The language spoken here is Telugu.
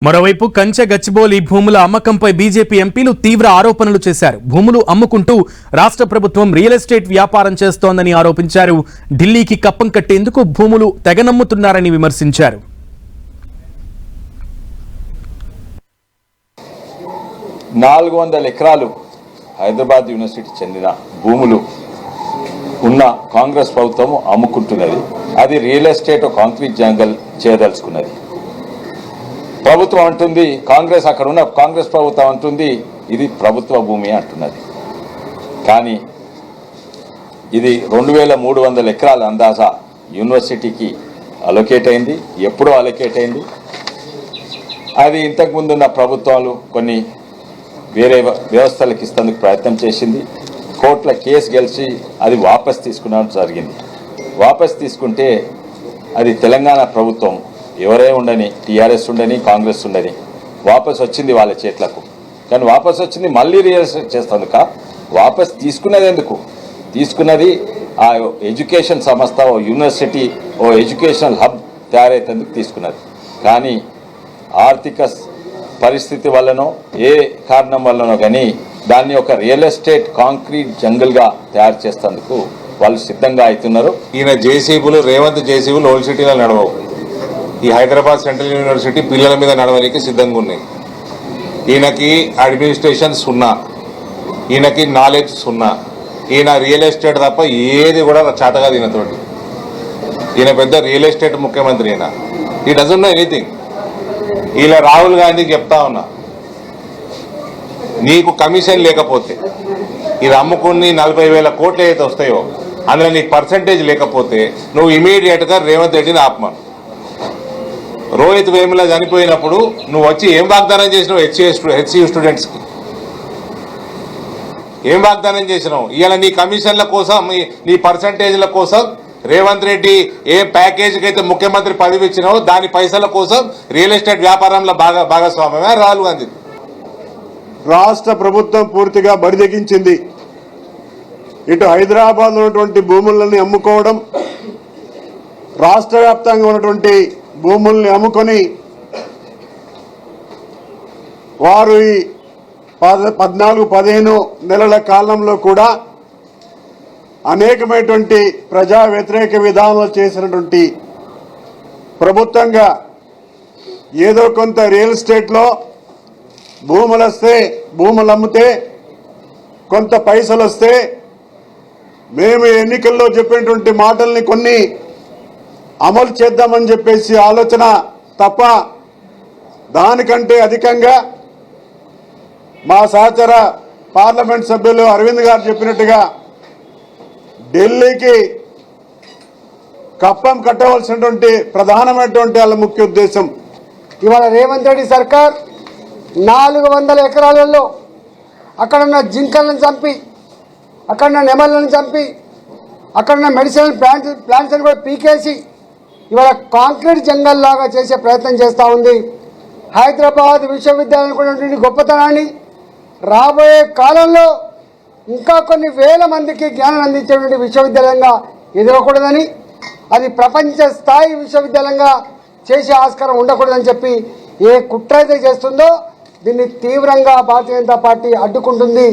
మరోవైపు కంచె గచ్చిబౌలి భూముల అమ్మకంపై బీజేపీ ఎంపీలు తీవ్ర ఆరోపణలు చేశారు. భూములు అమ్ముకుంటూ రాష్ట్ర ప్రభుత్వం రియల్ ఎస్టేట్ వ్యాపారం చేస్తోందని ఆరోపించారు. ఢిల్లీకి కప్పం కట్టేందుకు భూములు తెగనమ్ముతున్నారని విమర్శించారు. ఎకరాలు హైదరాబాద్ యూనివర్సిటీ చెందిన భూములు ఉన్న కాంగ్రెస్ ప్రభుత్వం అమ్ముకుంటున్నది. అది రియల్ ఎస్టేట్ కాంక్రీట్ జంగల్ చేయదలుచుకున్నది. ప్రభుత్వం అంటుంది, కాంగ్రెస్ అక్కడ ఉన్న కాంగ్రెస్ ప్రభుత్వం అంటుంది ఇది ప్రభుత్వ భూమి అంటున్నది. కానీ ఇది 2300 ఎకరాల అందాజా యూనివర్సిటీకి అలొకేట్ అయింది. ఎప్పుడో అలొకేట్ అయింది. అది ఇంతకుముందు ఉన్న ప్రభుత్వాలు కొన్ని వేరే వ్యవస్థలకు ఇస్తేందుకు ప్రయత్నం చేసింది. కోర్టుల కేసు గెలిచి అది వాపస్ తీసుకునడం జరిగింది. వాపస్ తీసుకుంటే అది తెలంగాణ ప్రభుత్వం ఎవరే ఉండని, టీఆర్ఎస్ ఉండని, కాంగ్రెస్ ఉండని వాపస్ వచ్చింది వాళ్ళ చేతులకు. కానీ వాపస్ వచ్చింది మళ్ళీ రియల్ ఎస్టేట్ చేస్తేందుక. వాపస్ తీసుకున్నది ఎందుకు? తీసుకున్నది ఆ ఎడ్యుకేషన్ సంస్థ, ఓ యూనివర్సిటీ, ఓ ఎడ్యుకేషనల్ హబ్ తయారైతేందుకు తీసుకున్నది. కానీ ఆర్థిక పరిస్థితి వల్లనో ఏ కారణం వల్లనో కానీ దాన్ని ఒక రియల్ ఎస్టేట్ కాంక్రీట్ జంగల్గా తయారు చేసేందుకు వాళ్ళు సిద్ధంగా అవుతున్నారు. ఈయన జేసీబీలు, రేవంత్ జేసీబీలు ఓల్డ్ సిటీలో నడవవు. ఈ హైదరాబాద్ సెంట్రల్ యూనివర్సిటీ పిల్లల మీద నడవడానికి సిద్ధంగా ఉన్నాయి. ఈయనకి అడ్మినిస్ట్రేషన్ సున్నా, ఈయనకి నాలెడ్జ్ సున్నా. ఈయన రియల్ ఎస్టేట్ తప్ప ఏది కూడా చాతగా ఈయనతోటి. ఈయన పెద్ద రియల్ ఎస్టేట్ ముఖ్యమంత్రి. ఈయన ఈ డజంట్ నో ఎనీథింగ్. ఇలా రాహుల్ గాంధీకి చెప్తా ఉన్నా, నీకు కమిషన్ లేకపోతే ఇది అమ్ముకుని 40,000 కోట్లు అయితే వస్తాయో అందులో నీకు పర్సంటేజ్ లేకపోతే నువ్వు ఇమీడియట్గా రేవంత్ రెడ్డిని ఆపమను. రోహిత్ వేముల చనిపోయినప్పుడు నువ్వు వచ్చి ఏం వాగ్దానం చేసినావు? హెచ్సియు స్టూడెంట్స్కి ఏం వాగ్దానం చేసినావు? ఇవాళ నీ కమిషన్ల కోసం, నీ పర్సంటేజ్ల కోసం రేవంత్ రెడ్డి ఏ ప్యాకేజీకి అయితే ముఖ్యమంత్రి పదవి ఇచ్చినావో దాని పైసల కోసం రియల్ ఎస్టేట్ వ్యాపారంలో భాగస్వామ్యమే రాహుల్ గాంధీ. రాష్ట్ర ప్రభుత్వం పూర్తిగా బరిదెగించింది. ఇటు హైదరాబాద్ ఉన్నటువంటి భూములని అమ్ముకోవడం, రాష్ట్ర వ్యాప్తంగా ఉన్నటువంటి భూముల్ని అమ్ముకొని వారు ఈ 14-15 నెలల కాలంలో కూడా అనేకమైనటువంటి ప్రజా వ్యతిరేక విధానాలు చేసినటువంటి ప్రభుత్వంగా ఏదో కొంత రియల్ ఎస్టేట్లో భూములు వస్తే, భూములు అమ్మితే కొంత పైసలు వస్తే మేము ఎన్నికల్లో చెప్పినటువంటి మాటల్ని కొన్ని అమలు చేద్దామని చెప్పేసి ఆలోచన తప్ప దానికంటే అధికంగా మా సహచర పార్లమెంట్ సభ్యులు అరవింద్ గారు చెప్పినట్టుగా ఢిల్లీకి కప్పం కట్టవలసినటువంటి ప్రధానమైనటువంటి వాళ్ళ ముఖ్య ఉద్దేశం ఇవాళ రేవంత్ రెడ్డి సర్కార్ 400 ఎకరాలలో అక్కడున్న జింకలను చంపి, అక్కడున్న నెమళ్ళను చంపి, అక్కడున్న మెడిసినల్ ప్లాంట్స్ని కూడా పీకేసి ఇవాళ కాంక్రీట్ జంగల్ లాగా చేసే ప్రయత్నం చేస్తూ ఉంది. హైదరాబాద్ విశ్వవిద్యాలయం కూడా గొప్పతనాన్ని రాబోయే కాలంలో ఇంకా కొన్ని వేల మందికి జ్ఞానం అందించేటువంటి విశ్వవిద్యాలయంగా ఎదగకూడదని, అది ప్రపంచ స్థాయి విశ్వవిద్యాలయంగా చేసే ఆస్కారం ఉండకూడదని చెప్పి ఏ కుట్ర అయితే చేస్తుందో దీన్ని తీవ్రంగా భారతీయ జనతా పార్టీ అడ్డుకుంటుంది.